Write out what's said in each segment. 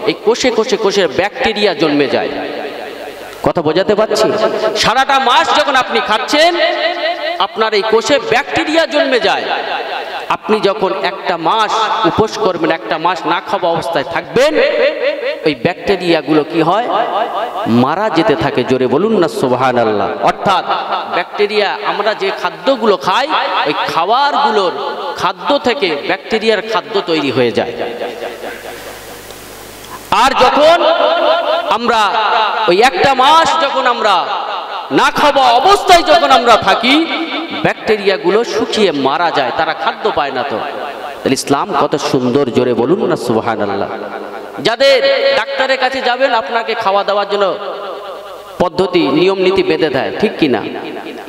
এই কোষে কোষে কোষে ব্যাকটেরিয়া জন্মে যায়। কথা বোঝাতে পারছি? সারাটা মাস যখন আপনি খাচ্ছেন আপনার এই কোষে ব্যাকটেরিয়া জন্মে যায়। আপনি যখন একটা মাস উপোস করবেন, একটা মাস না খাওয়া অবস্থায় থাকবেন, ওই ব্যাকটেরিয়াগুলো কি হয়? মারা যেতে থাকে। জোরে বলুন না সুবহানাল্লাহ। অর্থাৎ ব্যাকটেরিয়া, আমরা যে খাদ্যগুলো খাই ওই খাবারগুলোর খাদ্য থেকে ব্যাকটেরিয়ার খাদ্য তৈরি হয়ে যায়। আর যখন আমরা ওই একটা মাস যখন আমরা না খাওয়া অবস্থায় যখন আমরা থাকি, ব্যাকটেরিয়াগুলো শুকিয়ে মারা যায়, তারা খাদ্য পায় না। তো তাহলে ইসলাম কত সুন্দর, জোরে বলুন না সুবহানাল্লাহ। যাদের ডাক্তারের কাছে যাবেন আপনাকে খাওয়া দাওয়ার জন্য পদ্ধতি নিয়ম নীতি বেঁধে দেয়, ঠিক কিনা?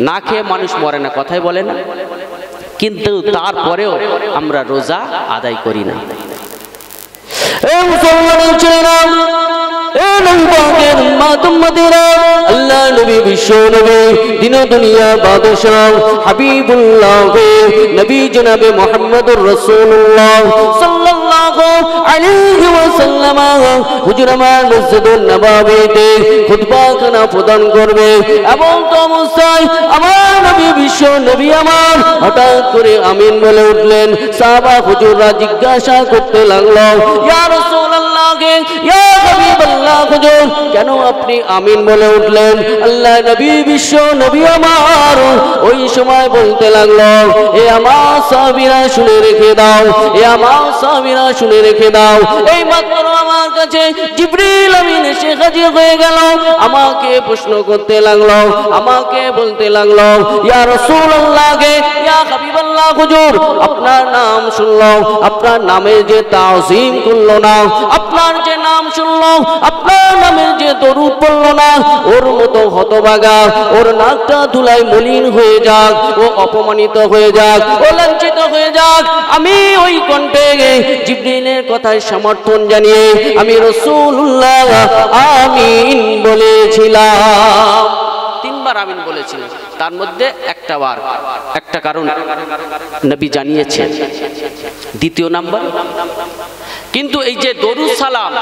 না খেয়ে মানুষ মরে না, কথাই বলে না। কিন্তু তারপরেও আমরা রোজা আদায় করি না। আল্লাহ নবী বিশ্ব নবী দিন দুনিয়া বাদশাহ হাবিবুল্লাহ নবী জনাবে মুহাম্মদুর রাসূলুল্লাহ সাল্লাল্লাহু আলাইহি ওয়াসাল্লাম হুজুর আমার মসজিদুন নববীতে খুতবা খানা প্রদান করবে। এবং তো অবস্থায় আমার নবী বিশ্ব নবী আমার হঠাৎ করে আমিন বলে উঠলেন। সাহাবা হুজুররা জিজ্ঞাসা করতে লাগলো, ইয়া রাসূলুল্লাহ, ইয়া হাবিবাল্লাহ, হুজুর কেন আপনি আমিন বলে উঠলেন? আল্লাহ নবী বিশ্ব নবী আমার ওই সময় বলতে লাগলো, এ আমার সাহাবীরা শুনে রেখে দাও, এ আমার সাহাবীরা শুনে রেখে দাও, এই মাত্র আমার কাছে জিবরিল আমিন এসে হাজির হয়ে গেল। আমাকে প্রশ্ন করতে লাগলো, আমাকে বলতে লাগলো, ইয়া রাসূলুল্লাহ, ইয়া হাবিবাল্লাহ, হুজুর আপনার নাম শুনলো, আপনার নামের যে তাজিম করলো না, আপনার যে নাম শুনলো, আপনার নামের যে দরুদ পড়লো না, ওর মতো হতভাগা, ওর নাকটা ধুলায় মলিন হয়ে যাক, ও অপমানিত হয়ে যাক, ও লাঞ্ছিত হয়ে যাক। আমি ওই কণ্ঠে জিবরিলের কথায় সমর্থন জানিয়ে আমি রাসূলুল্লাহ আমিন বলেছিলাম। তিনবার আমিন বলেছিলেন, তার মধ্যে একটা বার একটা কারণ নবী জানিয়েছেন। দ্বিতীয় নাম্বার, কিন্তু এই যে দরুদ সালাম,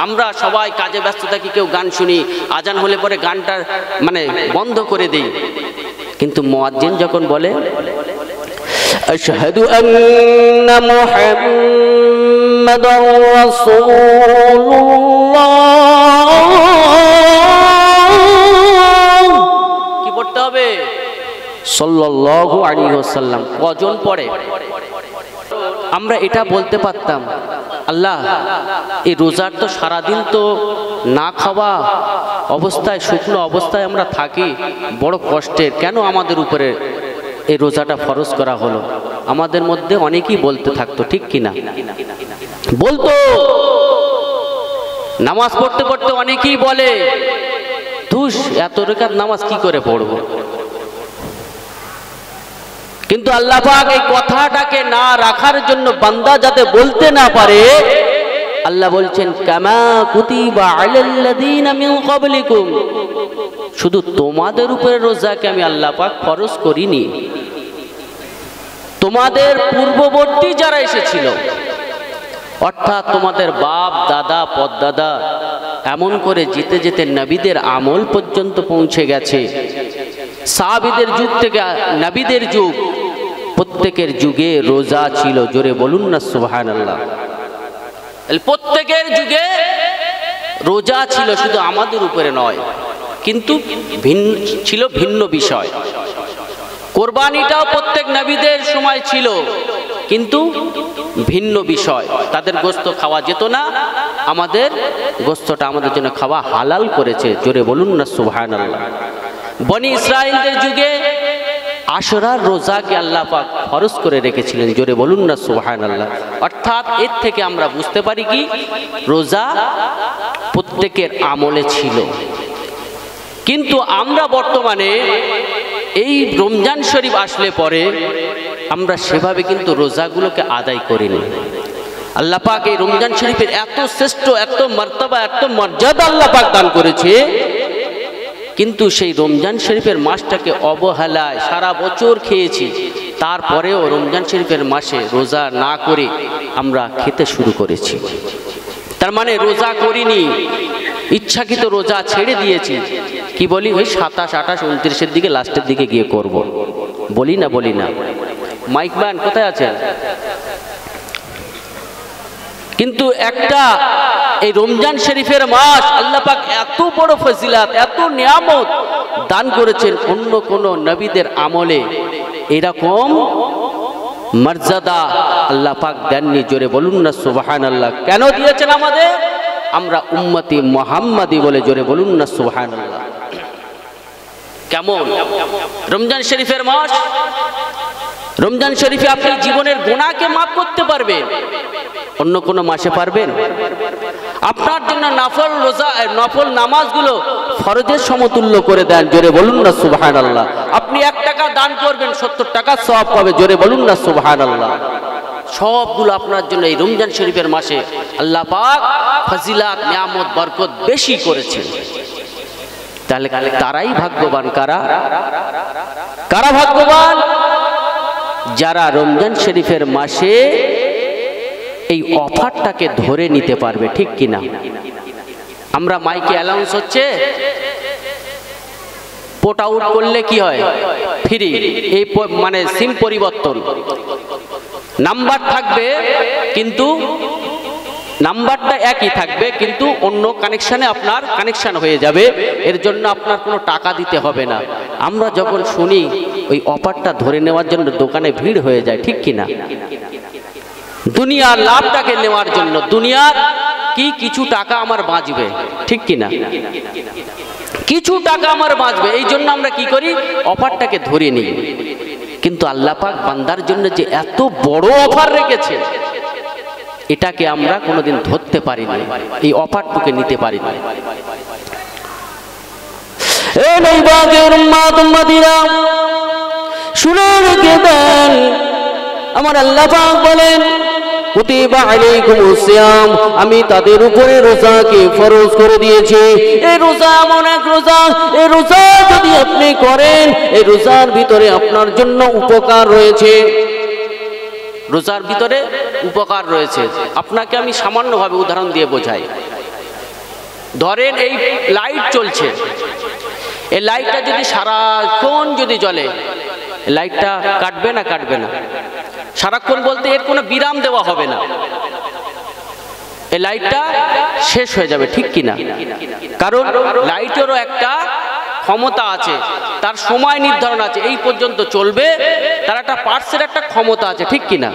আমরা সবাই কাজে ব্যস্ত থাকি, কেউ গান শুনি, আজান হলে পরে গানটা মানে বন্ধ করে দেই। কিন্তু মুয়াজ্জিন যখন বলে আশহাদু আন্না মুহাম্মাদার রাসূলুল্লাহ, কি পড়তে হবে? সাল্লাল্লাহু আলাইহি ওয়াসাল্লাম। কজন পড়ে? আমরা এটা বলতে পারতাম, আল্লাহ এই রোজার তো সারাদিন তো না খাওয়া অবস্থায়, শুকনো অবস্থায় আমরা থাকি, বড় কষ্টের, কেন আমাদের উপরে এই রোজাটা ফরজ করা হলো? আমাদের মধ্যে অনেকেই বলতে থাকতো, ঠিক কিনা? বলতো, নামাজ পড়তে পড়তে অনেকেই বলে, ধুস এত রাকাত নামাজ কি করে পড়বো? কিন্তু আল্লাহ পাক এই কথাটাকে না রাখার জন্য, বান্দা যাতে বলতে না পারে, আল্লাহ বলছেন কামা কুতিবা আলাল্লাযীনা মিন ক্বাবলিকুম, শুধু তোমাদের উপরে রোজাকে আমি আল্লাহ পাক ফরজ করিনি, তোমাদের পূর্ববর্তী যারা এসেছিল, অর্থাৎ তোমাদের বাপ দাদা পদদাদা, এমন করে যেতে যেতে নবীদের আমল পর্যন্ত পৌঁছে গেছে। সাহাবীদের যুগ থেকে নবীদের যুগ, প্রত্যেকের যুগে রোজা ছিল। জোরে বলুন না সুবহানাল্লাহ। প্রত্যেকের যুগে রোজা ছিল, শুধু আমাদের উপরে নয়, কিন্তু ছিল ভিন্ন বিষয়। কোরবানিটাও প্রত্যেক নবীদের সময় ছিল, কিন্তু ভিন্ন বিষয়। তাদের গোশত খাওয়া যেত না, আমাদের গোশতটা আমাদের জন্য খাওয়া হালাল করেছে। জোরে বলুন না সুবহানাল্লাহ। বনি ইসরাইলদের যুগে আশুরার রোজাকে আল্লাহ পাক ফরজ করে রেখেছিলেন। জোরে বলুন না সুবহানাল্লাহ। অর্থাৎ এর থেকে আমরা বুঝতে পারি কি, রোজা প্রত্যেকের আমলে ছিল। কিন্তু আমরা বর্তমানে এই রমজান শরীফ আসলে পরে আমরা সেভাবে কিন্তু রোজাগুলোকে আদায় করিনি। আল্লাহ পাক এই রমজান শরীফের এত শ্রেষ্ঠ, এত মর্তবা, এত মর্যাদা আল্লাহ পাক দান করেছে, কিন্তু সেই রমজান শরীফের মাসটাকে অবহেলায় সারা বছর খেয়েছি, তারপরেও রমজান শরীফের মাসে রোজা না করে আমরা খেতে শুরু করেছি। তার মানে রোজা করিনি, ইচ্ছাকৃত রোজা ছেড়ে দিয়েছি, কি বলি ওই 27, 28, 29-এর দিকে লাস্টের দিকে গিয়ে করব, বলি না। মাইক ম্যান কোথায় আছেন? কিন্তু একটা এই রমজান শরীফের মাস আল্লাহ পাক এত বড় ফজিলাত, এত নিয়ামত দান করেছেন, অন্য কোন নবীদের আমলে এরকম মর্যাদা আল্লাহ পাক দেননি। জোরে বলুন না সুবহানাল্লাহ। কেন দিয়েছেন আমাদের? আমরা উম্মতি মুহাম্মাদি বলে। জোরে বলুন না সুবহানাল্লাহ। কেমন রমজান শরীফের মাস? রমজান শরীফে আপনি জীবনের গুনাহকে মাফ করতে পারবেন, অন্য কোন মাসে পারবেন? আপনার জন্য নফল রোজা, নফল নামাজগুলো ফরজের সমতুল্য করে দেন। জোরে বলুন না সুবহানাল্লাহ। আপনি 1 টাকা দান করবেন, 70 টাকা সওয়াব পাবে। জোরে বলুন না সুবহানাল্লাহ। সবগুলো আপনার জন্য এই রমজান শরীফের মাসে আল্লাহ পাক ফজিলাত, নিয়ামত, বরকত বেশি করেছেন। তাহলে তারাই ভাগ্যবান। কারা ভাগ্যবান? যারা রমজান শরীফের মাসে এই অফারটাকে ধরে নিতে পারবে, ঠিক কিনা? আমরা মাইকে অ্যানাউন্স হচ্ছে, পোট আউট করলে কি হয়? ফ্রি। এই মানে সিম পরিবর্তন, নাম্বার থাকবে কিন্তু নাম্বারটা একই থাকবে, কিন্তু অন্য কানেকশানে আপনার কানেকশান হয়ে যাবে। এর জন্য আপনার কোনো টাকা দিতে হবে না। আমরা যখন শুনি ওই অফারটা ধরে নেওয়ার জন্য দোকানে ভিড় হয়ে যায়, ঠিক কিনা? দুনিয়ার লাভটাকে নেওয়ার জন্য, দুনিয়ার কি কিছু টাকা আমার বাঁচবে, ঠিক কিনা? কিছু টাকা আমার বাঁচবে, এই জন্য আমরা কি করি? অফারটাকে ধরে নিই। কিন্তু আল্লাহ পাক বান্দার জন্য যে এত বড় অফার রেখেছে, এটাকে আমরা কোনোদিন ধরতে পারি না, এই অফারটুকে নিতে পারি না। এই নৈবাগের উম্মত-উম্মতিরা শুনে রেখে দেন, আমার আল্লাহ পাক বলেন, কুতিবা আলাইকুমুস সিয়াম, আমি তাদের উপরে রোজাকে ফরজ করে দিয়েছি। এই রোজা এমন এক রোজা, এই রোজা যদি আপনি করেন, এই রোজার ভিতরে আপনার জন্য উপকার রয়েছে। রোজার ভিতরে উপকার রয়েছে। আপনাকে আমি সামান্যভাবে উদাহরণ দিয়ে বোঝাই। ধরেন এই লাইট চলছে, এই লাইটটা যদি সারাক্ষণ যদি জ্বলে, লাইটটা কাটবে না? কাটবে না। সারাক্ষণ বলতে এর কোনো বিরাম দেওয়া হবে না, এই লাইটটা শেষ হয়ে যাবে, ঠিক কিনা? কারণ লাইটেরও একটা ক্ষমতা আছে, তার সময় নির্ধারণ আছে, এই পর্যন্ত চলবে, তার একটা পার্টসের একটা ক্ষমতা আছে, ঠিক কিনা?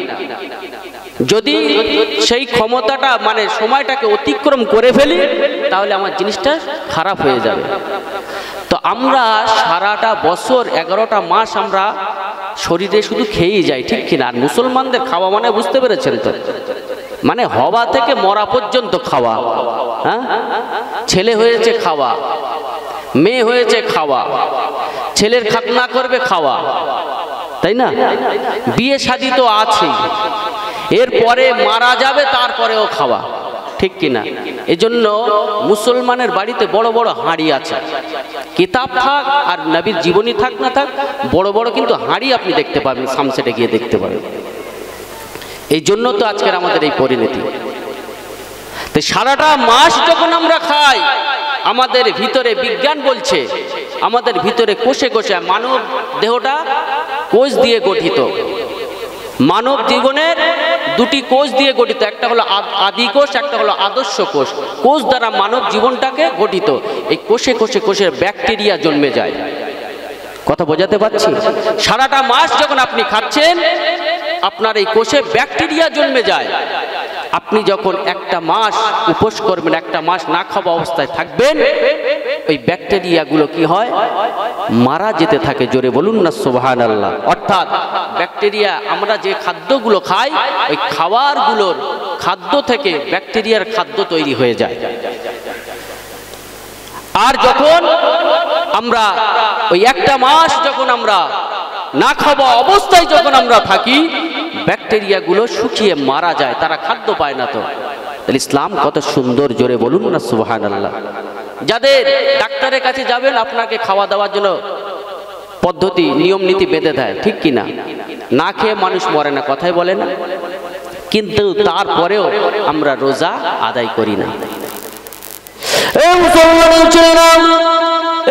যদি সেই ক্ষমতাটা মানে সময়টাকে অতিক্রম করে ফেলি, তাহলে আমার জিনিসটা খারাপ হয়ে যাবে। তো আমরা সারাটা বছর 11টা মাস আমরা শরীরে শুধু খেয়েই যাই, ঠিক কিনা? আর মুসলমানদের খাওয়া মানে বুঝতে পেরেছেন তো, মানে হওয়া থেকে মরা পর্যন্ত খাওয়া। হ্যাঁ, ছেলে হয়েছে খাওয়া, মেয়ে হয়েছে খাওয়া, ছেলের খাতনা করবে খাওয়া, তাই না? বিয়ে শাদী তো আছেই, এরপরে মারা যাবে, তারপরেও খাওয়া, ঠিক কিনা? এজন্য মুসলমানের বাড়িতে বড় বড় হাঁড়ি আছে। কিতাব থাক আর নবীর জীবনী থাক না থাক, বড় বড় কিন্তু হাঁড়ি আপনি দেখতে পাবেন, সামসেটে গিয়ে দেখতে পাবেন। এই জন্য তো আজকের আমাদের এই পরিণতি। তো সারাটা মাস যখন আমরা খাই, আমাদের ভিতরে বিজ্ঞান বলছে, আমাদের ভিতরে কোষে কোষে, মানব দেহটা কোষ দিয়ে গঠিত। মানব জীবনের 2টি কোষ দিয়ে গঠিত, একটা হলো আদি কোষ, একটা হলো আদর্শ কোষ। কোষ দ্বারা মানব জীবনটাকে গঠিত। এই কোষে কোষে কোষের ব্যাকটেরিয়া জন্মে যায়। কথা বোঝাতে পারছি? সারাটা মাস যখন আপনি খাচ্ছেন, আপনার এই কোষে ব্যাকটেরিয়া জন্মে যায়। আপনি যখন একটা মাস উপোস করবেন, একটা মাস না খাওয়া অবস্থায় থাকবেন, ওই ব্যাকটেরিয়াগুলো কি হয়? মারা যেতে থাকে। জোরে বলুন না সুবহানাল্লাহ। অর্থাৎ ব্যাকটেরিয়া, আমরা যে খাদ্যগুলো খাই, ওই খাবারগুলোর খাদ্য থেকে ব্যাকটেরিয়ার খাদ্য তৈরি হয়ে যায়। আর যখন আমরা ওই একটা মাস যখন আমরা না খাওয়া অবস্থায় যখন আমরা থাকি, ব্যাকটেরিয়াগুলো শুকিয়ে মারা যায়, তারা খাদ্য পায় না। তো ইসলাম কত সুন্দর, জোরে বলুন না সুবহানাল্লাহ। যাদের ডাক্তারের কাছে যাবেন, আপনাকে খাওয়া দাওয়ার জন্য পদ্ধতি নিয়ম নীতি বেঁধে দেয়, ঠিক কিনা? না খেয়ে মানুষ মরে না, কথাই বলে না। কিন্তু তারপরেও আমরা রোজা আদায় করি না। এই মুসলমানের ছেলেরা,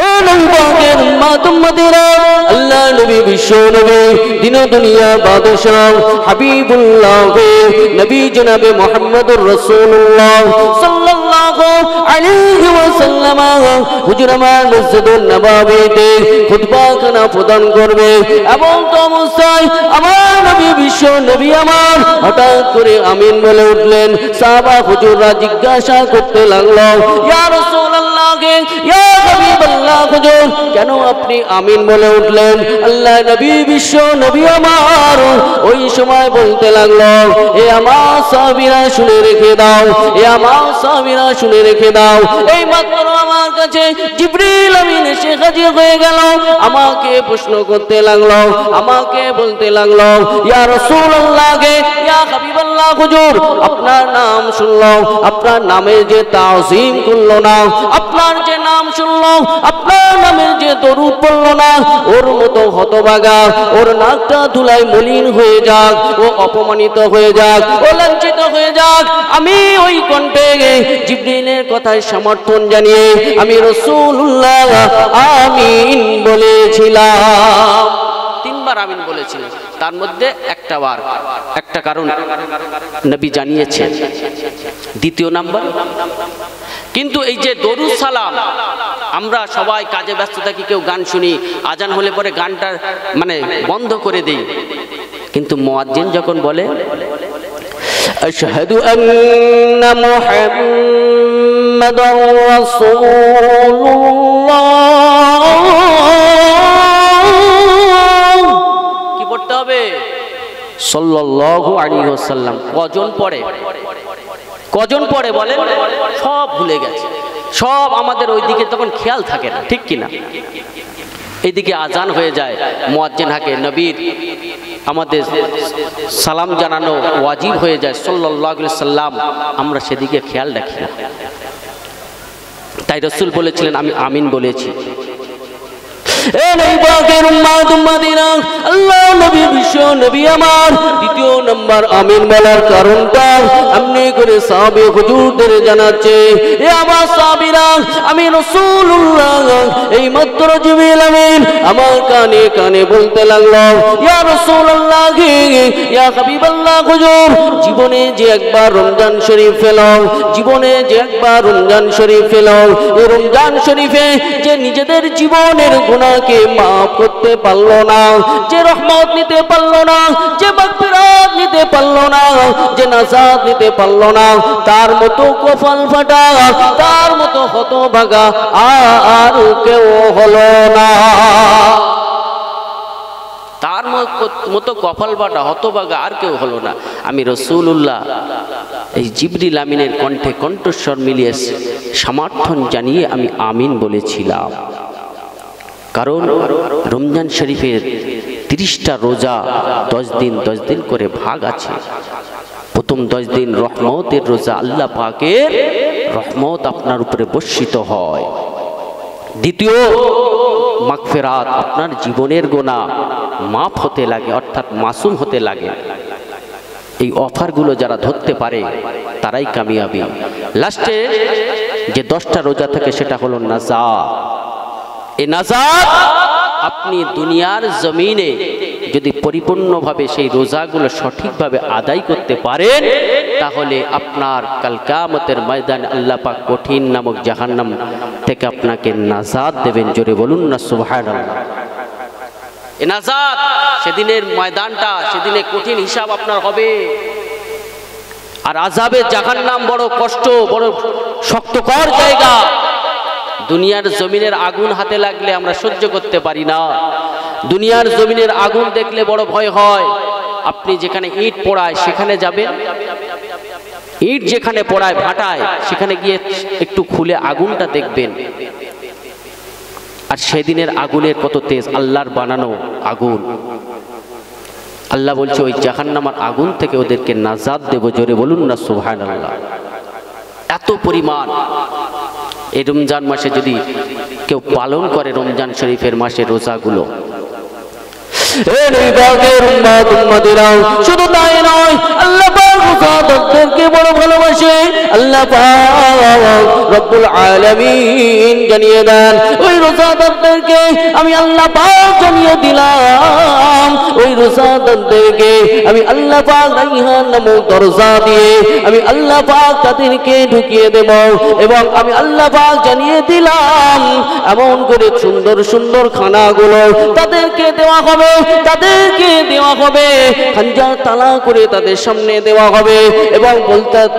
এই নবী পাকের উম্মত উম্মতিরা, আল্লাহ নবী বিশ্ব নবী দিন দুনিয়া বাদশাহ হাবিবুল্লাহ নবী জনাবে মুহাম্মদুর রাসূলুল্লাহ সাল্লাল্লাহু আলাইহি ওয়াসাল্লাম হুজুর আমার মসজিদুন নববীতে খুতবা খানা প্রদান করবে এবং তমসায় আমার নবী বিশ্ব নবী আমার হঠাৎ করে আমিন বলে উঠলেন। সাহাবা হুজুররা জিজ্ঞাসা করতে লাগলো, ইয়া রাসূলুল্লাহ, ইয়া হাবিবাল্লাহ হুজুর, কেন আপনি আমিন বলে উঠলেন? আল্লাহ নবী বিশ্ব নবী আমার ওই সময় বলতে লাগলো, এ আমার সাহাবীরা শুনে রেখে দাও, এ আমার সাহাবীরা শুনে রেখে দাও, এই মাত্র আমার কাছে জিবরিল আমিন এসে হাজির হয়ে গেল। আমাকে প্রশ্ন করতে লাগলো, আমাকে বলতে লাগলো, ইয়া রাসূলুল্লাহ, ইয়া হাবিবাল্লাহ হুজুর, আপনার নাম শুনলো, আপনার নামের যে তাজিম করলো না, আপনার যে নাম শুনলো, আপনার নামের যে দরুদ পড়লো না, ওর মতো হতভাগা, ওর নাকটা ধুলায় মলিন হয়ে যাক, ও অপমানিত হয়ে যাক, ও লাঞ্ছিত হয়ে যাক। আমি ওই কণ্ঠে জিবরিলের কথায় সমর্থন জানিয়ে আমি রাসূলুল্লাহ আমিন বলেছিলাম। তিনবার আমিন বলেছিলেন, তার মধ্যে একটা বার একটা কারণ নবী জানিয়েছেন। দ্বিতীয় নাম্বার, কিন্তু এই যে দরুদ সালাম, আমরা সবাই কাজে ব্যস্ত থাকি, কেউ গান শুনি, আজান হলে পরে গানটা মানে বন্ধ করে দেই, কিন্তু মুয়াজ্জিন যখন বলে আশহাদু আন্না মুহাম্মাদার রাসূলুল্লাহ, কি পড়তে হবে? সাল্লাল্লাহু আলাইহি ওয়াসাল্লাম। কজন পড়ে? কজন পড়ে বলেন? সব ভুলে গেছে, সব আমাদের ওইদিকে তখন খেয়াল থাকে না, ঠিক কিনা? এইদিকে আজান হয়ে যায়, মুয়াজ্জিন হাকে নবীর আমাদের সালাম জানানো ওয়াজিব হয়ে যায় সাল্লাল্লাহু আলাইহি সাল্লাম, আমরা সেদিকে খেয়াল রাখি না। তাই রাসূল বলেছিলেন আমি আমিন বলেছি। আল্লাহ নবী বিশ্ব নবী আমার দ্বিতীয় নম্বর আমিন বলার কারণটা আপনি করে সাহাবী হুজুরদের জানাচ্ছে, এ আমার সাহাবীরা, আমি রাসূলুল্লাহ এই মাত্র জিবরিল আমিন আমার কানে কানে বলতে লাগলো, ইয়া রাসূলুল্লাহ, ইয়া হাবিবাল্লাহ হুজুর, জীবনে যে একবার রমজান শরীফ পেলো, জীবনে যে একবার রমজান শরীফ পেলো, এই রমজান শরীফে যে নিজেদের জীবনের গুনাহকে মাফ করতে পারলো না, যে রহমত নিতে পারলো না, যে মাগফিরাত নিতে পারলো না, যে নাজাত নিতে পারলো না, তার মতো কপাল ফাটা, তার মতো হতভাগা আর কেউ হলো না। তার মতো কপাল ফাটা হতভাগা আর কেউ হলো না। আমি রাসূলুল্লাহ এই জিবরিল আমিনের কণ্ঠে কণ্ঠস্বর মিলিয়ে সমর্থন জানিয়ে আমি আমিন বলেছিলাম। কারণ রমজান শরীফের 30টা রোজা 10 দিন করে ভাগ আছে। প্রথম 10 দিন রহমতের রোজা, আল্লাহ পাকের রহমত আপনার উপরে বর্ষিত হয়। দ্বিতীয় মাগফিরাত, আপনার জীবনের গুনাহ মাফ হতে লাগে, অর্থাৎ মাসুম হতে লাগে। এই অফারগুলো যারা ধরতে পারে তারাই কামিয়াবি। লাস্টে যে 10টা রোজা থাকে সেটা হলো নাজাত। এই নাজাত আপনি দুনিয়ার জমিনে যদি পরিপূর্ণভাবে সেই রোজাগুলো সঠিকভাবে আদায় করতে পারেন, তাহলে আপনার কাল কিয়ামতের ময়দানে আল্লাহ পাক কঠিন নামক জাহান্নাম থেকে আপনাকে নাজাত দেবেন। জোরে বলুন না সুবহানাল্লাহ। এই নাজাত, সেদিনের ময়দানটা, সেদিনে কঠিন হিসাব আপনার হবে। আর আযাবে জাহান্নাম বড় কষ্ট, বড় শক্তকর জায়গা। দুনিয়ার জমিনের আগুন হাতে লাগলে আমরা সহ্য করতে পারি না। দুনিয়ার জমিনের আগুন দেখলে বড় ভয় হয়। আপনি যেখানে ইট পোড়ায় সেখানে যাবেন, ইট যেখানে পোড়ায় ভাটায় সেখানে গিয়ে একটু খুলে আগুনটা দেখবেন। আর সেদিনের আগুনের কত তেজ, আল্লাহর বানানো আগুন। আল্লাহ বলছে ওই জাহান্নামের আগুন থেকে ওদেরকে নাজাত দেব। জোরে বলুন না সুবহানাল্লাহ। এত পরিমাণ। এই রমজান মাসে যদি কেউ পালন করে রমজান শরীফের মাসে রোজাগুলো, শুধু তাই নয়, আল্লাহ পাক রোজাদারদেরকে বড় ভালোবাসে আল্লাহ পাক রব্বুল আলামিন জানিয়ে দেন ওই রোজাদারদেরকে আমি আল্লাহ পাক জানিয়ে দিলাম ওই রোজাদারদেরকে আমি আল্লাহ পাক রাইহান নামক দরজা দিয়ে আমি আল্লাহ পাক তাদেরকে ঢুকিয়ে দেব এবং আমি আল্লাহ পাক জানিয়ে দিলাম এমন করে সুন্দর সুন্দর খানাগুলো তাদেরকে দেওয়া হবে খানজার তালা করে তাদের সামনে দেওয়া হবে এবং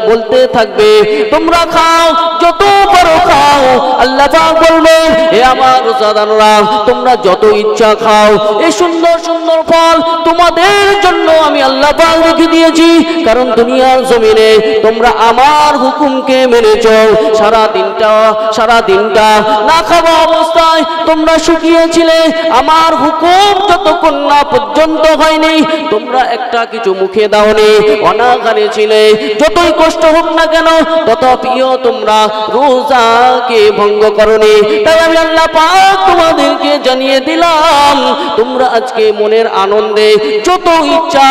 বলতে থাকবে তোমরা খাও যত পারো খাও আল্লাহ পাক বলবেন হে আমার রোজাদাররা তোমরা যত ইচ্ছা খাও এই সুন্দর সুন্দর ফল তোমাদের জন্য আমি আল্লাহ পাক রেখে দিয়েছি কারণ দুনিয়ার জমিনে তোমরা আমার হুকুমকে মেনেছো সারা দিনটা না খাওয়া অবস্থায় তোমরা শুকিয়েছিলে আমার হুকুম যতক্ষণ না পর্যন্ত হয়নি তোমরা একটা কিছু মুখে দাওনি অনাহারে ছিলে যতই কষ্ট হোক না কেন তথাপিও তোমরা রোজাকে ভঙ্গ করনি তাই আমি আল্লাহ পাক তোমাদেরকে জানিয়ে দিলাম তোমরা আজকে মনের আনন্দে যত ইচ্ছা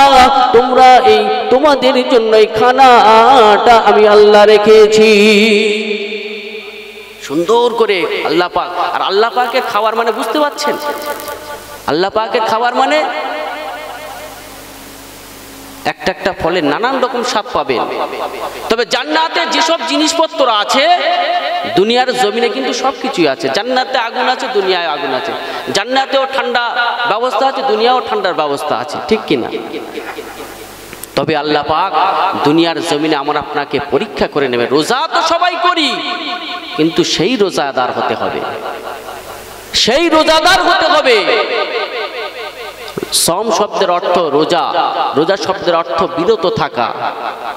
তোমরা এই তোমাদের জন্য এই খানাটা আমি আল্লাহ রেখেছি সুন্দর করে আল্লাহ পাক আর আল্লাহ পাকের খাবার মানে বুঝতে পারছেন আল্লাহ পাকের খাবার মানে একটা একটা ফলে নানান রকম স্বাদ পাবেন তবে জান্নাতে যেসব জিনিসপত্র আছে দুনিয়ার জমিনে কিন্তু সবকিছুই আছে জান্নাতে আগুন আছে দুনিয়ায় আগুন আছে জান্নাতেও ঠান্ডা ব্যবস্থা আছে দুনিয়াও ঠান্ডার ব্যবস্থা আছে ঠিক কিনা তবে আল্লাহ পাক দুনিয়ার জমিনে আমরা আপনাকে পরীক্ষা করে নেবে রোজা তো সবাই করি কিন্তু সেই রোজাদার হতে হবে সম শব্দের অর্থ রোজা রোজা শব্দের অর্থ বিরত থাকা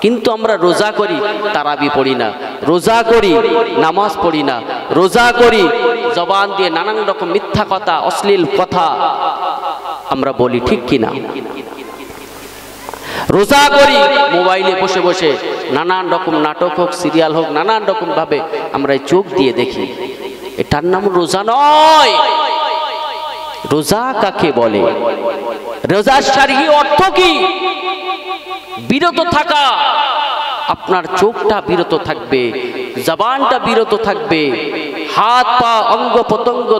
কিন্তু আমরা রোজা করি তারাবি পড়ি না রোজা করি নামাজ পড়ি না রোজা করি জবান দিয়ে নানান রকম মিথ্যা কথা অশ্লীল কথা আমরা বলি ঠিক কিনা রোজা করি মোবাইলে বসে বসে নানান রকম নাটক হোক সিরিয়াল হোক নানান রকম ভাবে আমরা চোখ দিয়ে দেখি এটার নাম রোজা নয় রোজা কাকে বলে রোজার শারীরিক অর্থ কি বিরত থাকা আপনার চোখটা বিরত থাকবে জবানটা বিরত থাকবে হাত পা অঙ্গ প্রত্যঙ্গ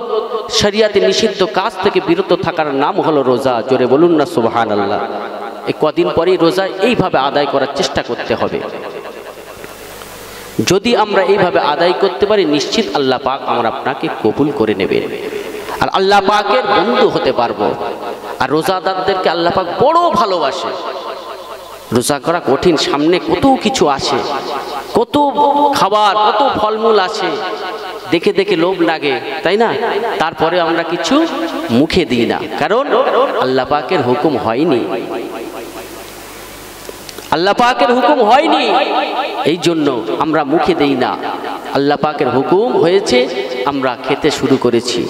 শরিয়াতে নিষিদ্ধ কাজ থেকে বিরত থাকার নাম হলো রোজা জোরে বলুন না সুবহানাল্লাহ এই কদিন পরেই রোজা এইভাবে আদায় করার চেষ্টা করতে হবে যদি আমরা এইভাবে আদায় করতে পারি নিশ্চিত আল্লাহ পাক আমরা আপনাকে কবুল করে নেবেন আর আল্লাহ পাকের বন্ধু হতে পারবো আর রোজাদারদেরকে আল্লাহ পাক বড় ভালোবাসে রোজা করা কঠিন সামনে কত কিছু আছে কত খাবার কত ফলমূল আছে দেখে দেখে লোভ লাগে তাই না তারপরে আমরা কিছু মুখে দিই না কারণ আল্লাহ পাকের হুকুম হয়নি আল্লাহ পাকের হুকুম হয়নি এই জন্য আমরা মুখে দেই না আল্লাহ পাকের হুকুম হয়েছে আমরা খেতে শুরু করেছি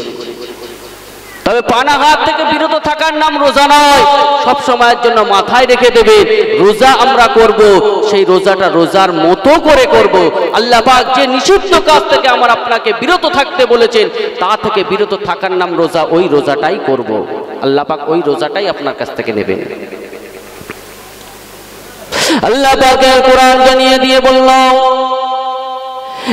তবে পানাহার থেকে বিরত থাকার নাম রোজা নয় সব সময়ের জন্য মাথায় রেখে দেবে রোজা আমরা করব সেই রোজাটা রোজার মতো করে করব আল্লাহ পাক যে নিষিদ্ধ কাজ থেকে আমার আপনাকে বিরত থাকতে বলেছেন তা থেকে বিরত থাকার নাম রোজা ওই রোজাটাই করব আল্লাহ পাক ওই রোজাটাই আপনার কাছ থেকে নেবেন আল্লাহ পাকের কোরআন জানিয়ে দিয়ে বলল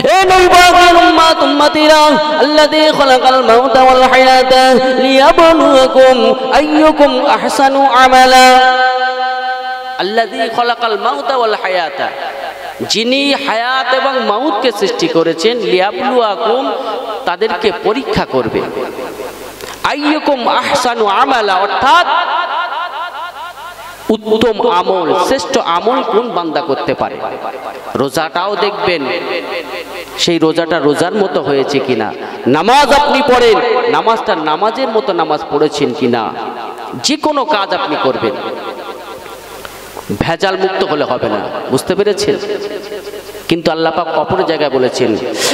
এ নবী পাকের উম্মতিরা আল্লাযী খালাকাল মাউতা ওয়াল হায়াতা লিয়াবলুয়াকুম আইয়ুকুম আহসানু আমালা আল্লাযী খালাকাল মাউতা ওয়াল হায়াতা যিনি হায়াত এবং মাউতকে সৃষ্টি করেছেন লিয়াবলুয়াকুম তাদেরকে পরীক্ষা করবে আইয়ুকুম আহসানু আমালা অর্থাৎ উত্তম আমল শ্রেষ্ঠ আমল কোন বান্দা করতে পারে রোজাটাও দেখবেন সেই রোজাটা রোজার মতো হয়েছে কিনা নামাজ আপনি পড়েন নামাজটা নামাজের মতো নামাজ পড়েছেন কিনা যে কোনো কাজ আপনি করবেন ভেজাল মুক্ত হলে হবে না বুঝতে পেরেছেন কিন্তু আল্লাহ পাক অপর জায়গায় বলেছেন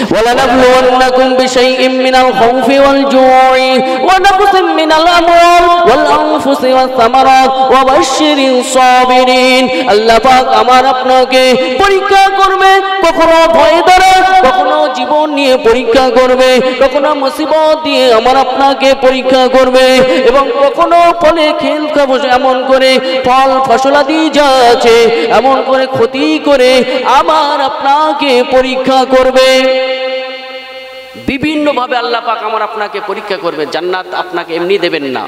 ওয়ালা নাবলুওয়ান্নাকুম বিশাইইম মিনাল খাউফি ওয়াল জুই ওয়া নাকসিম মিনাল আমওয়াল ওয়াল আনফুসি ওয়াস সামারাত ওয়া বাশশিরিস সাবিরিন আল্লাহ পাক আমার আপনাকে পরীক্ষা করবে কখনো ভয় দ্বারা কখনো জীবন নিয়ে পরীক্ষা করবে, কখনো মুসিবত দিয়ে আমার আপনাকে পরীক্ষা করবে, এবং কখনো ফলে খেল খাবো এমন করে ফল ফসলাদি যা আছে এমন করে ক্ষতি করে আমার আপনাকে পরীক্ষা করবে। বিভিন্ন ভাবে আল্লাহ পাক আমার আপনাকে পরীক্ষা করবে। জান্নাত আপনাকে এমনি দেবেন না,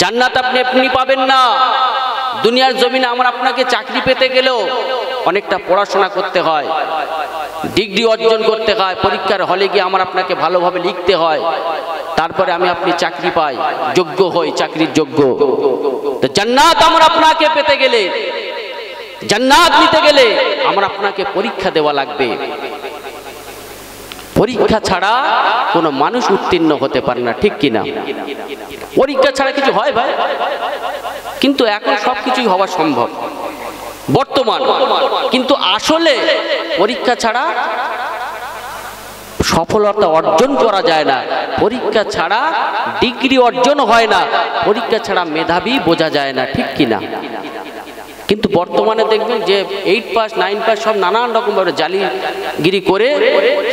জান্নাত আপনি এমনি পাবেন না। দুনিয়ার জমিনে আমার আপনাকে চাকরি পেতে গেলেও অনেকটা পড়াশোনা করতে হয়, ডিগ্রি অর্জন করতে হয়, পরীক্ষার হলে গিয়ে আমার আপনাকে ভালোভাবে লিখতে হয়, তারপরে আমি আপনি চাকরি পাই, যোগ্য হই, চাকরির যোগ্য। তো জান্নাত আমার আপনাকে পেতে গেলে, জান্নাত নিতে গেলে আমার আপনাকে পরীক্ষা দেওয়া লাগবে। পরীক্ষা ছাড়া কোনো মানুষ উত্তীর্ণ হতে পারে না, ঠিক কিনা? পরীক্ষা ছাড়া কিছু হয় ভাই? কিন্তু এখন সবকিছুই হওয়া সম্ভব বর্তমান, কিন্তু আসলে পরীক্ষা ছাড়া সফলতা অর্জন করা যায় না, পরীক্ষা ছাড়া ডিগ্রি অর্জন হয় না, পরীক্ষা ছাড়া মেধাবী বোঝা যায় না, ঠিক কিনা? কিন্তু বর্তমানে দেখবেন যে 8 পাস 9 পাস সব নানান রকম ভাবে জালিগিরি করে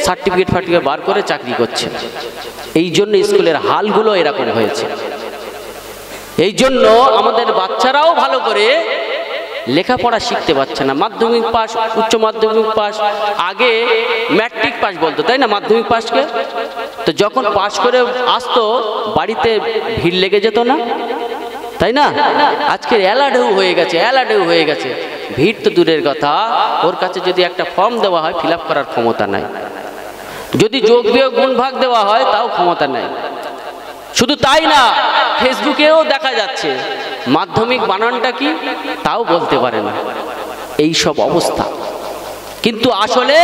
সার্টিফিকেট বার করে চাকরি করছে। এই জন্য স্কুলের হালগুলো এরকম হয়েছে। এই জন্য আমাদের বাচ্চারাও ভালো করে লেখাপড়া শিখতে পারছে না। মাধ্যমিক পাস, উচ্চ মাধ্যমিক পাস, আগে ম্যাট্রিক পাস বলতো, তাই না? মাধ্যমিক পাসকে তো যখন পাস করে আসতো বাড়িতে ভিড় লেগে যেত না, তাই না? আজকের এলাঢেউ হয়ে গেছে, এলাঢেউ হয়ে গেছে। ভিড় তো দূরের কথা, ওর কাছে যদি একটা ফর্ম দেওয়া হয় ফিল আপ করার ক্ষমতা নাই, যদি যোগ বিয়োগ গুণ ভাগ দেওয়া হয় তাও ক্ষমতা নাই। শুধু তাই না, ফেসবুকেও দেখা যাচ্ছে মাধ্যমিক বানানটা কি তাও বলতে পারে না, এই সব অবস্থা। কিন্তু আসলে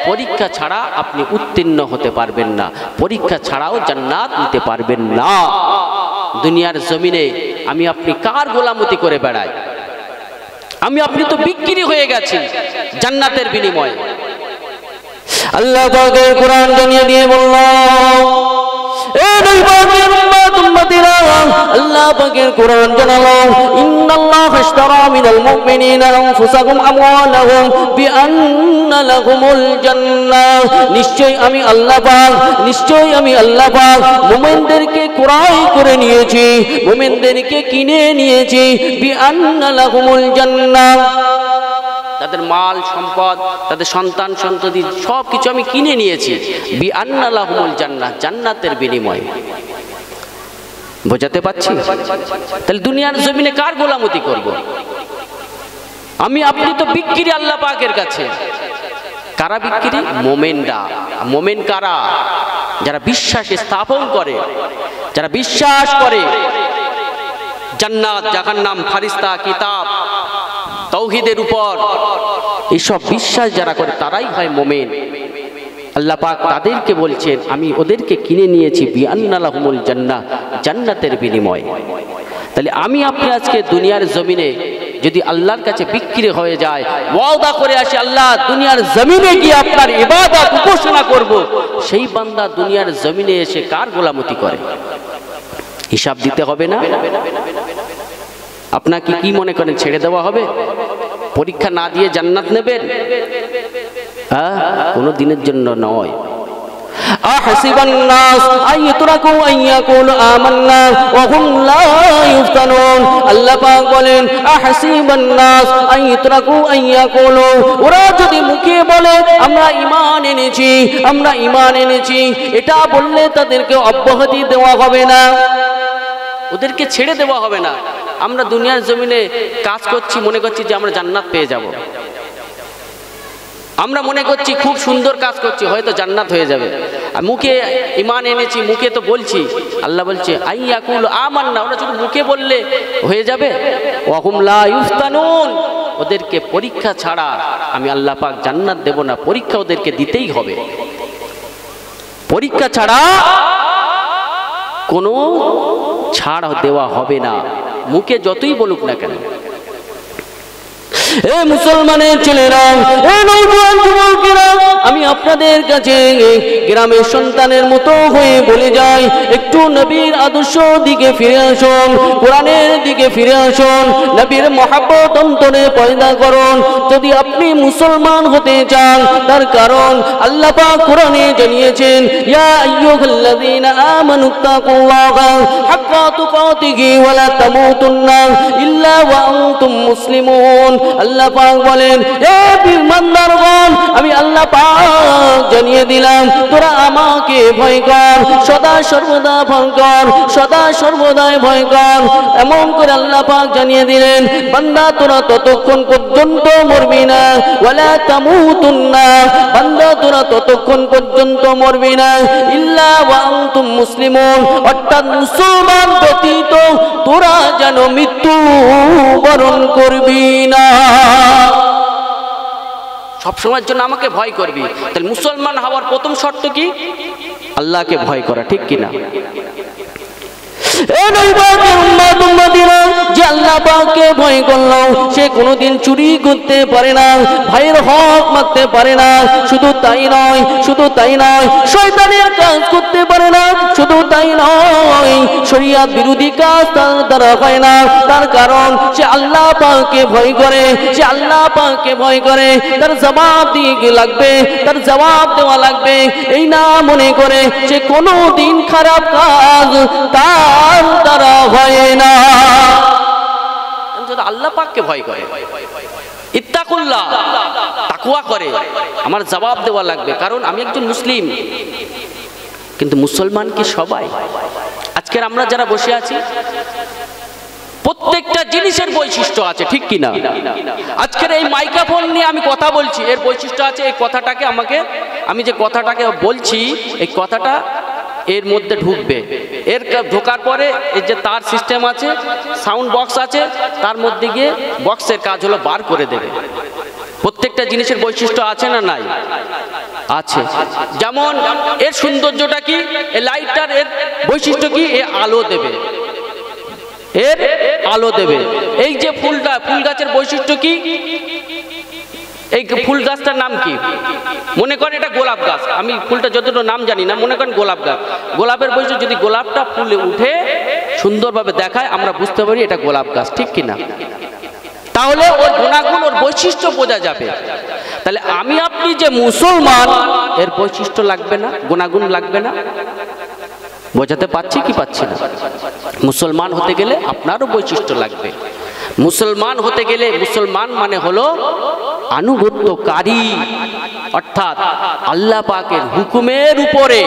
পরীক্ষা ছাড়া আপনি উত্তীর্ণ হতে পারবেন না, পরীক্ষা ছাড়াও জান্নাত নিতে পারবেন না। দুনিয়ার জমিনে আমি আপনি কার গোলামতি করে বেড়াই? আমি আপনি তো বিক্রি হয়ে গেছি জান্নাতের বিনিময়ে। আল্লাহ পাকের কোরআন জানিয়ে দিয়ে বলল, আল্লাহ পাকের কোরআন জানালো, ইন্নাল্লাহা ইশতারা মিনাল মুমিনিনা আনফুসাহুম আমওয়ালাহুম বিআন্না লাহুমুল জান্নাহ। নিশ্চয়ই আমি আল্লাহ পাক, নিশ্চয়ই আমি আল্লাহ পাক মুমিনদেরকে ক্রয় করে নিয়েছি, মুমিনদেরকে কিনে নিয়েছি, বিআন্না লাহুমুল জান্নাহ। তাদের মাল সম্পদ, তাদের সন্তান সন্ততি সব কিছু আমি কিনে নিয়েছি, বিআন্না লাহুমুল জান্নাহ, জান্নাতের বিনিময়ে। বোঝাতে পারছি? তাহলে দুনিয়ার জমিনে কার গোলামতি করব? আমি আপনি তো বিক্রি আল্লাহ পাকের কাছে। কারা বিক্রি? মোমেনরা। মোমেন কারা? যারা বিশ্বাস স্থাপন করে, যারা বিশ্বাস করে জান্নাত, জাহান্নাম, ফারিস্তা, কিতাব, তাওহীদের উপর এইসব বিশ্বাস যারা করে তারাই হয় মোমেন। আল্লাহ পাক তাদেরকে বলছেন আমি ওদেরকে কিনে নিয়েছি বিআন্না লাহুমুল জান্নাহ, জান্নাতের বিনিময়ে। তাহলে আমি আপনি আজকে দুনিয়ার জমিনে যদি আল্লাহর কাছে বিক্রি হয়ে যায়, ওয়াদা করে আসি আল্লাহ দুনিয়ার জমিনে গিয়ে আপনার ইবাদত উপাসনা করব, সেই বান্দা দুনিয়ার জমিনে এসে কার গোলামতি করে? হিসাব দিতে হবে না? আপনাকে কি মনে করেন ছেড়ে দেওয়া হবে? পরীক্ষা না দিয়ে জান্নাত নেবেন? কোনো দিনের জন্য নয়। আহসিবান নাস আইয়ুতরাকু আইয়াকুলু আমান্না ওয়া হুম লা ইফতানুন। আল্লাহ পাক বলেন আহসিবান নাস আইয়ুতরাকু আইয়াকুলু, ওরা যদি মুখে বলে আমরা ঈমান এনেছি, আমরা ঈমান এনেছি, এটা বললে তাদেরকে অব্যাহতি দেওয়া হবে না, ওদেরকে ছেড়ে দেওয়া হবে না। আমরা দুনিয়ার জমিনে কাজ করছি, মনে করছি যে আমরা জান্নাত পেয়ে যাব, আমরা মনে করছি খুব সুন্দর কাজ করছি, হয়তো জান্নাত হয়ে যাবে, আর মুখে ঈমান এনেছি, মুখে তো বলছি। আল্লাহ বলছে আইয়াকুল আমান্না, ওরা শুধু মুখে বললে হয়ে যাবে? ওয়া হুম লা ইফতানুন, ওদেরকে পরীক্ষা ছাড়া আমি আল্লাহ পাক জান্নাত দেব না, পরীক্ষা ওদেরকে দিতেই হবে। পরীক্ষা ছাড়া কোনো ছাড় দেওয়া হবে না, মুখে যতই বলুক না কেন। এ মুসলমানের ছেলেরা, এ নওজোয়ান যুবকেরা, আমি আপনাদের কাছে গ্রামের সন্তানের মতো হয়ে বলে যাই, একটু নবীর আদর্শ দিকে ফিরে আসুন, কোরআনের দিকে ফিরে আসুন, নবীর মহব্বত অন্তরে পয়দা করুন। যদি আপনি মুসলমান হতে চান, তার কারণ আল্লাহ পাক কোরআনে জানিয়েছেন, ইয়া আইয়ুহাল্লাযীনা আমানুত্তাকুল্লাহা হাক্কা তুকাতিহি ওয়া লা তামুতুন্না ইল্লা ওয়া আনতুম মুসলিমুন। আল্লাহ পাক বলেন, হে ঈমানদারগণ, আমি আল্লাহ পাক জানিয়ে দিলাম, তোরা আমাকে ভয় কর, সদা সর্বদা ভয় কর, সদা সর্বদাই ভয় কর। এমন করে আল্লাহ পাক জানিয়ে দিলেন, বান্দা তোরা ততক্ষণ পর্যন্ত মরবি না, ওয়ালা তামুতুন্না, বান্দা তোরা ততক্ষণ পর্যন্ত মরবি না, ইল্লা ওয়া আনতুম মুসলিমুন, অর্থাৎ মুসলমান ব্যতীত তোরা যেন মৃত্যু বরণ করবি না। সব সময়ের জন্য আমাকে ভয় করবি। তাহলে মুসলমান হওয়ার প্রথম শর্ত কি? আল্লাহকে ভয় করা, ঠিক কিনা? যে আল্লাহ পাককে ভয় করলো, সে কোনোদিন চুরি করতে পারে না, ভাইয়ের হক মারতে পারে না, শুধু তাই নয়, শুধু তাই নয়, শয়তানের কাজ করতে পারে না, শুধু তাই নয়, শরিয়ত বিরোধী কাজ তার দ্বারা হয় না। তার কারণ সে আল্লাহ পাককে ভয় করে, সে আল্লাহ পাককে ভয় করে। তার জবাব দিয়ে লাগবে, তার জবাব দেওয়া লাগবে, এই না মনে করে সে কোনো দিন খারাপ কাজ তার দ্বারা হয় না। আল্লাহ পাককে ভয় করে, ইত্তাকুল্লাহ, তাকওয়া করে, আমার জবাব দেওয়া লাগবে, কারণ আমি একজন মুসলিম। কিন্তু মুসলমান কি সবাই? আজকের আমরা যারা বসে আছি, প্রত্যেকটা জিনিসের বৈশিষ্ট্য আছে, ঠিক কিনা? আজকের এই মাইক্রোফোন নিয়ে আমি কথা বলছি, এর বৈশিষ্ট্য আছে। এই কথাটাকে আমি যে কথাটাকে বলছি, এই কথাটা এর মধ্যে ঢুকবে, এর ঢোকার পরে এই যে তার সিস্টেম আছে, সাউন্ড বক্স আছে, তার মধ্যে গিয়ে বক্সের কাজ হলো বার করে দেবে। প্রত্যেকটা জিনিসের বৈশিষ্ট্য আছে না নাই? আছে। যেমন এর সৌন্দর্যটা কি, এই লাইটটার এর বৈশিষ্ট্য কি, এ আলো দেবে, এর আলো দেবে। এই যে ফুলটা, ফুল গাছের বৈশিষ্ট্য কি, এই ফুল গাছটার নাম কি? মনে করেন এটা গোলাপ গাছ, আমি ফুলটা যতটা নাম জানি না, মনে করেন গোলাপ গাছ। গোলাপের বৈশিষ্ট্য, যদি গোলাপটা ফুলে উঠে সুন্দরভাবে দেখায়, আমরা বুঝতে পারি এটা গোলাপ গাছ, ঠিক কিনা? তাহলে ওর গুণাগুণ, ওর বৈশিষ্ট্য বোঝা যাবে। তাহলে আমি আপনি যে মুসলমান, এর বৈশিষ্ট্য লাগবে না, গুণাগুণ লাগবে না? বোঝাতে পারছি কি পাচ্ছি না? মুসলমান হতে গেলে আপনারও বৈশিষ্ট্য লাগবে। মুসলমান হতে গেলে, মুসলমান মানে হলো আনুগত্যকারী, অর্থাৎ আল্লাহ পাকের হুকুমের উপরে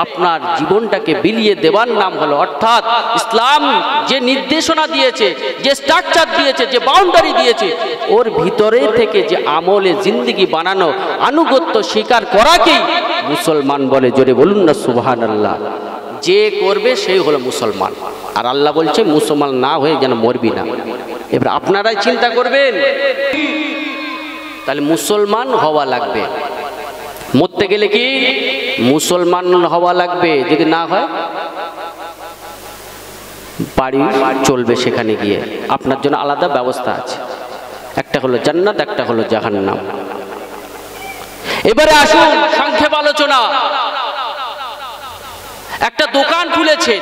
আপনার জীবনটাকে বিলিয়ে দেওয়ার নাম হলো, অর্থাৎ ইসলাম যে নির্দেশনা দিয়েছে, যে স্ট্রাকচার দিয়েছে, যে বাউন্ডারি দিয়েছে, ওর ভিতরে থেকে যে আমলে জিন্দেগি বানানো, আনুগত্য স্বীকার করাকেই মুসলমান বলে। জোরে বলুন না সুবহানাল্লাহ। যে করবে সেই হলো মুসলমান। আর আল্লাহ বলছে মুসলমান না হয়ে যেন মরবি না। এবার আপনারাই চিন্তা করবেন, তাহলে মুসলমান হওয়া লাগবে। মরতে গেলে কি মুসলমান হওয়া লাগবে? যদি না হয় বাড়ি চলবে, সেখানে গিয়ে আপনার জন্য আলাদা ব্যবস্থা আছে। একটা হলো জান্নাত, একটা হলো জাহান্নাম। এবারে আসুন সংক্ষেপ আলোচনা। একটা দোকান খুলেছেন,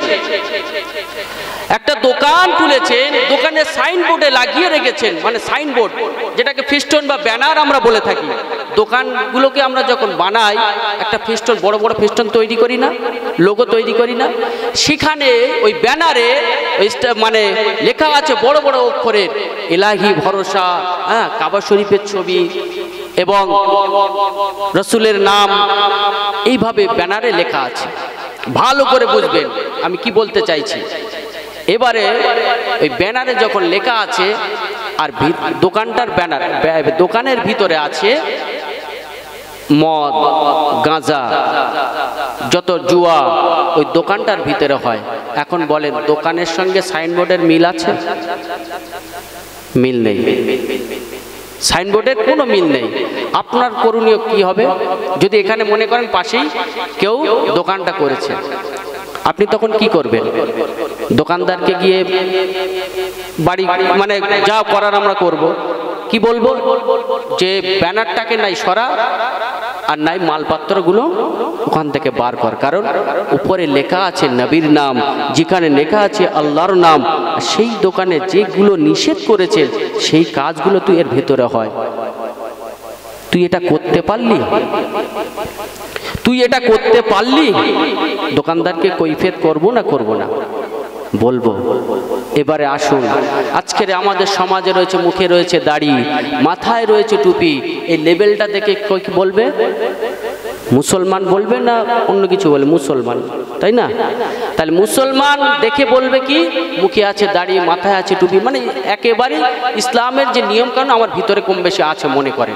একটা দোকান খুলেছেন, দোকানের সাইনবোর্ডে লাগিয়ে রেখেছেন, মানে সাইনবোর্ড যেটাকে ফেস্টুন বা ব্যানার আমরা বলে থাকি। দোকানগুলোকে আমরা যখন বানাই, একটা ফেস্টুন, বড় বড় ফেস্টুন তৈরি করি না, লোগো তৈরি করি না, সেখানে ওই ব্যানারে মানে লেখা আছে বড় বড় অক্ষরের ইলাহি ভরসা, হ্যাঁ, কাবা শরীফের ছবি এবং রসুলের নাম, এইভাবে ব্যানারে লেখা আছে। ভালো করে বুঝবেন আমি কি বলতে চাইছি। এবারে ওই ব্যানারে যখন লেখা আছে, আর দোকানটার ব্যানার, দোকানের ভিতরে আছে মদ, গাঁজা, যত জুয়া ওই দোকানটার ভিতরে হয়। এখন বলেন দোকানের সঙ্গে সাইনবোর্ডের মিল আছে? মিল নেই, সাইনবোর্ডের কোনো মিল নেই। আপনার করণীয় কি হবে? যদি এখানে মনে করেন পাশেই কেউ দোকানটা করেছে, আপনি তখন কি করবেন? দোকানদারকে গিয়ে বাড়ি, মানে যা করার আমরা করব, কি বলবো যে ব্যানারটাকে নাই সরা, আর নাই মালপত্রগুলো ওখান থেকে বার কর, কারণ উপরে লেখা আছে নবীর নাম, যেখানে লেখা আছে আল্লাহর নাম, সেই দোকানে যেগুলো নিষেধ করেছে সেই কাজগুলো তুই এর ভিতরে হয়। তুই এটা করতে পারলি? তুই এটা করতে পারলি? দোকানদারকে কৈফিয়ত করব না করব না? বলবো। এবারে আসুন, আজকের আমাদের সমাজে রয়েছে, মুখে রয়েছে দাড়ি, মাথায় রয়েছে টুপি, এই লেভেলটা দেখে কি বলবে? মুসলমান বলবে না অন্য কিছু বলে? মুসলমান, তাই না? তাহলে মুসলমান দেখে বলবে কি? মুখে আছে দাড়ি, মাথায় আছে টুপি, মানে একেবারে ইসলামের যে নিয়ম কানুন আমার ভিতরে কম বেশি আছে মনে করে,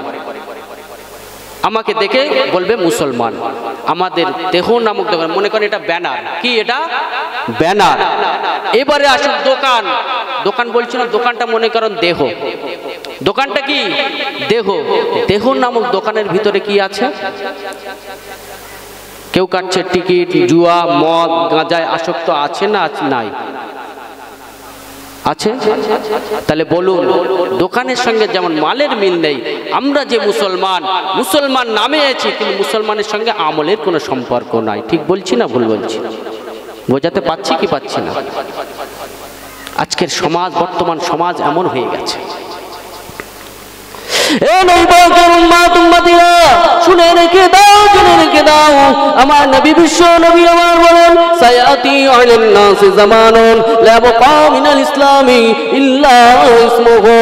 আমাকে দেখে বলবে মুসলমান। আমাদের দেহ নামক দোকান, মনে করেন এটা ব্যানার, কি এটা? ব্যানার। এবারে আসুন দোকান, দোকান বলছি না, দোকানটা মনে করেন দেহ, দোকানটা কি? দেহ। দেহ নামক দোকানের ভিতরে কি আছে? কেউ কাটছে টিকিট, জুয়া, মদ, গাঁজায় আসক্ত আছে না নাই? আছে। তাহলে বলুন, দোকানের সঙ্গে যেমন মালের মিল নেই, আমরা যে মুসলমান, মুসলমান নামে আছি কিন্তু মুসলমানের সঙ্গে আমলের কোনো সম্পর্ক নাই। ঠিক বলছি না ভুল বলছি? বোঝাতে পারছি কি পাচ্ছি না? আজকের সমাজ, বর্তমান সমাজ এমন হয়ে গেছে। শুনে রেখে দাও, শুনে রেখে দাও, আমার নবী, বিশ্ব নবী আমার বলেন, সায়াতি আলান নাস জামানুন লা বাকা মিনাল ইসলামি ইল্লা ইসমুহু।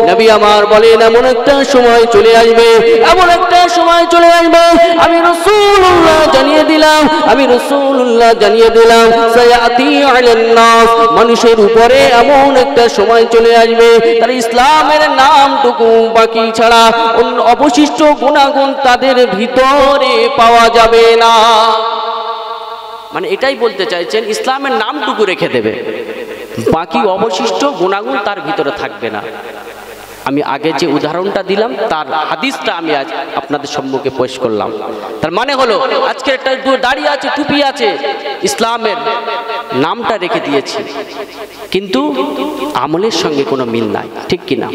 নবী আমার বলেন, এমন একটা সময় চলে আসবে, এমন একটা সময় চলে আসবে, আমি রাসূলুল্লাহ জানিয়ে দিলাম, আমি রাসূলুল্লাহ জানিয়ে দিলাম, সায়াতি আলান নাস, মানুষের উপরে এমন একটা সময় চলে আসবে, তার ইসলামের নামটুকু বাকি ছাড়া অবশিষ্ট গুণাগুণ তাদের ভিতরে পাওয়া যাবে না। মানে এটাই বলতে চাইছেন, ইসলামের নামটুকু রেখে দেবে, বাকি অবশিষ্ট গুণাগুণ তার ভিতরে থাকবে না। আমি আগে যে উদাহরণটা দিলাম তার হাদিসটা আমি আজ আপনাদের সম্মুখে পেশ করলাম। তার মানে হলো, আজকে একটা দাড়ি আছে, টুপি আছে, ইসলামের নামটা রেখে দিয়েছি, কিন্তু আমলের সঙ্গে কোনো মিল নাই, ঠিক কিনা?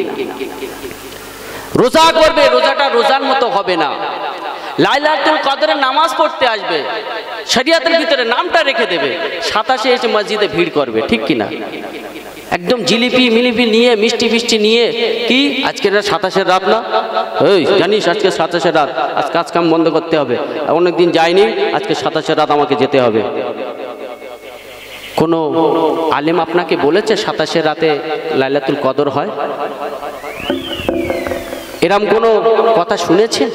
রোজা করবে, রোজাটা রোজার মতো হবে না। লাইলাতুল কদরে নামাজ পড়তে আসবে, শরিয়াতের ভিতরে নামটা রেখে দেবে, 27 এসে মসজিদে ভিড় করবে, ঠিক কিনা? একদম জিলিপি মিলিপি নিয়ে, মিষ্টি ফিষ্টি নিয়ে, কি আজকে 27-এর রাত না? এই জানিস আজকে 27-এর রাত, আজ কাজ কাম বন্ধ করতে হবে, অনেকদিন যায়নি, আজকে 27-এর রাত আমাকে যেতে হবে। কোন আলেম আপনাকে বলেছে 27-এর রাতে লাইলাতুল কদর হয়? এরম কোন কথা শুনেছেন?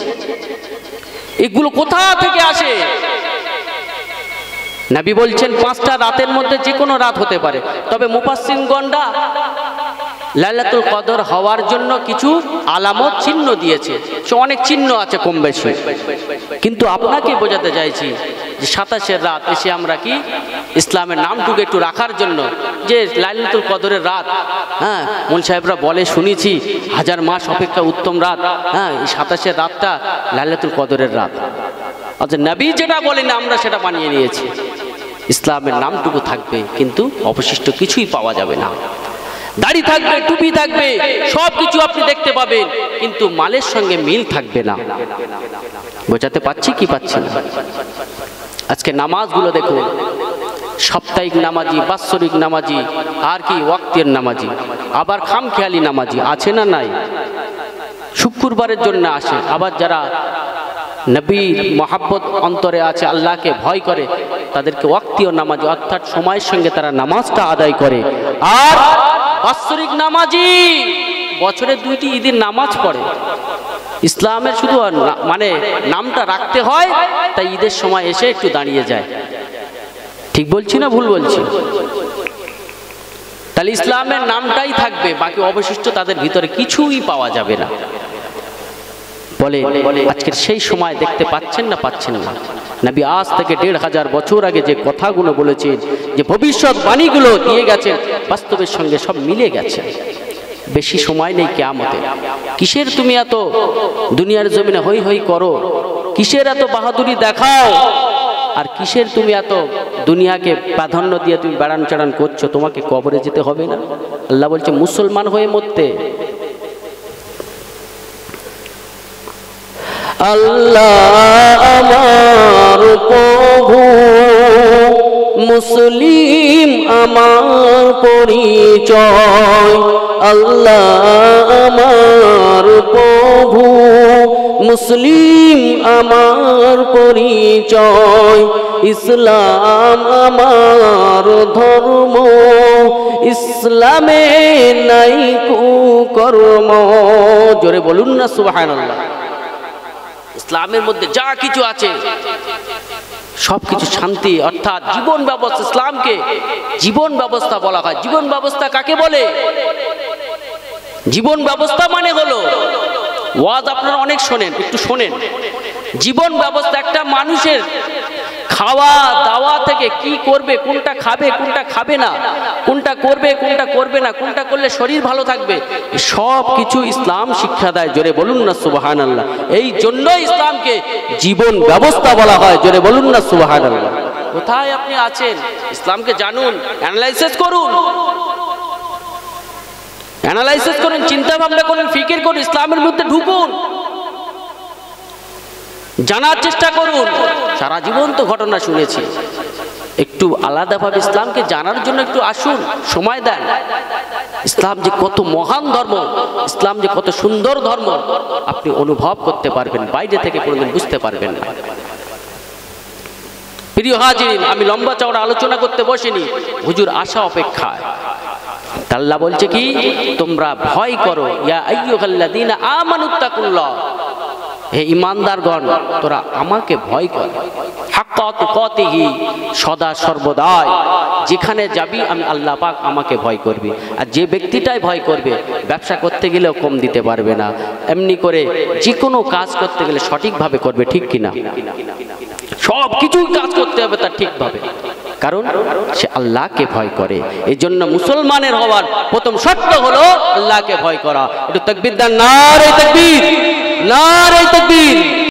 এগুলো কোথা থেকে আসে? নবী বলছেন 5টা রাতের মধ্যে যে কোনো রাত হতে পারে, তবে মুফাসসিরগণরা লাইলাতুল কদর হওয়ার জন্য কিছু আলামত চিহ্ন দিয়েছে, সে অনেক চিহ্ন আছে কম বেশি, কিন্তু আপনাকে বোঝাতে চাইছি যে 27-এর রাত এসে আমরা কি ইসলামের নামটুকু একটু রাখার জন্য, যে লাইলাতুল কদরের রাত, হ্যাঁ মুল সাহেবরা বলে শুনেছি 1000 মাস অপেক্ষা উত্তম রাত, হ্যাঁ এই 27-এর রাতটা লাইলাতুল কদরের রাত। আচ্ছা, নবী যেটা বলেন আমরা সেটা বানিয়ে নিয়েছি, ইসলামের নামটুকু থাকবে কিন্তু অবশিষ্ট কিছুই পাওয়া যাবে না। দাড়ি থাকবে, টুপি থাকবে, সব কিছু আপনি দেখতে পাবেন, কিন্তু মালের সঙ্গে মিল থাকবে না। বোঝাতে পারছি কি পাচ্ছি না? আজকে নামাজগুলো দেখুন, সাপ্তাহিক নামাজি, বাৎসরিক নামাজি, আর কি ওয়াক্তের নামাজি, আবার খামখেয়ালি নামাজি আছে না নাই? শুক্রবারের জন্য আসে, আবার যারা নবীর মহাব্বত অন্তরে আছে, আল্লাহকে ভয় করে, তাদেরকে ওয়াক্তীয় নামাজি অর্থাৎ সময়ের সঙ্গে তারা নামাজটা আদায় করে। আর বাৎসরিক নামাজি বছরে 2টি ঈদের নামাজ পড়ে। ইসলামের শুধু মানে নামটা রাখতে হয়, তাই ঈদের সময় এসে একটু দাঁড়িয়ে যায়। ঠিক বলছি না ভুল বলছি? তাহলে ইসলামের নামটাই থাকবে, বাকি অবশিষ্ট তাদের ভিতরে কিছুই পাওয়া যাবে না। বলে আজকের সেই সময় দেখতে পাচ্ছেন না পাচ্ছেন না? নবী আজ থেকে 1500 বছর আগে যে কথাগুলো বলেছেন, যে ভবিষ্যৎবাণীগুলো দিয়ে গেছেন, বাস্তবের সঙ্গে সব মিলে গেছে। বেশি সময় নেই কিয়ামতে। কিসের তুমি এত দুনিয়ার জমিনে হই হই করো? কিসের এত বাহাদুরি দেখাও? আর কিসের তুমি এত দুনিয়াকে প্রাধান্য দিয়ে তুমি বেড়ান চাড়ান করছো? তোমাকে কবরে যেতে হবে না? আল্লাহ বলছে মুসলমান হয়ে মরতে। আল্লাহ আমার প্রভু, মুসলিম আমার পরিচয়। আল্লাহ আমার প্রভু, মুসলিম আমার পরিচয়। ইসলাম আমার ধর্ম, ইসলামে নাই কুকর্ম। জোরে বলুন না সুবহানাল্লাহ। ইসলামের মধ্যে যা কিছু আছে সবকিছু শান্তি, অর্থাৎ জীবন ব্যবস্থা। ইসলামকে জীবন ব্যবস্থা বলা হয়। জীবন ব্যবস্থা কাকে বলে? জীবন ব্যবস্থা মানে হলো, ওয়াজ আপনারা অনেক শোনেন, একটু শোনেন। জীবন ব্যবস্থা একটা মানুষের খাওয়া দাওয়া থেকে কি করবে, কোনটা খাবে কোনটা খাবে না, কোনটা করবে কোনটা করবে না, কোনটা করলে শরীর ভালো থাকবে, সব কিছু ইসলাম শিক্ষা দেয়। জোরে বলুন না সুবহানাল্লাহ। এই জন্য ইসলামকে জীবন ব্যবস্থা বলা হয়। জোরে বলুন না সুবহানাল্লাহ। কোথায় আপনি আছেন? ইসলামকে জানুন, অ্যানালাইসিস করুন, অ্যানালাইসিস করুন, চিন্তা ভাবনা করুন, ফিকির করুন, ইসলামের মধ্যে ঢুকুন, জানার চেষ্টা করুন। সারা জীবন তো ঘটনা শুনেছি, একটু আলাদাভাবে ইসলামকে জানার জন্য একটু আসুন, সময় দেন। ইসলাম যে কত মহান ধর্ম, ইসলাম যে কত সুন্দর ধর্ম আপনি অনুভব করতে পারবেন, বাইরে থেকে কোনোদিন বুঝতে পারবেন না। প্রিয় হাজিরিন, আমি লম্বা চওড়া আলোচনা করতে বসিনি, হুজুর আশা অপেক্ষায়। আল্লাহ বলছে কি, তোমরা ভয় করো, ইয়া আইয়ুহাল্লাযীনা আমানুত্তাকুল্লাহ, হে ঈমানদারগণ তোরা আমাকে ভয় কর। হাক্কা তুকাতিহি, সদা সর্বদাই যেখানে যাবি আমি আল্লাহ পাক আমাকে ভয় করবি। আর যে ব্যক্তিটাই ভয় করবে, ব্যবসা করতে গেলেও কম দিতে পারবে না, এমনি করে যে কোনো কাজ করতে গেলে সঠিকভাবে করবে, ঠিক কিনা? সব কিছুই কাজ করতে হবে তার ঠিকভাবে, কারণ সে আল্লাহকে ভয় করে। এই জন্য মুসলমানের হওয়ার প্রথম শর্ত হলো আল্লাহকে ভয় করা। একটু তাকবীর দেন, নারে তাকবীর, নারে তাকবীর।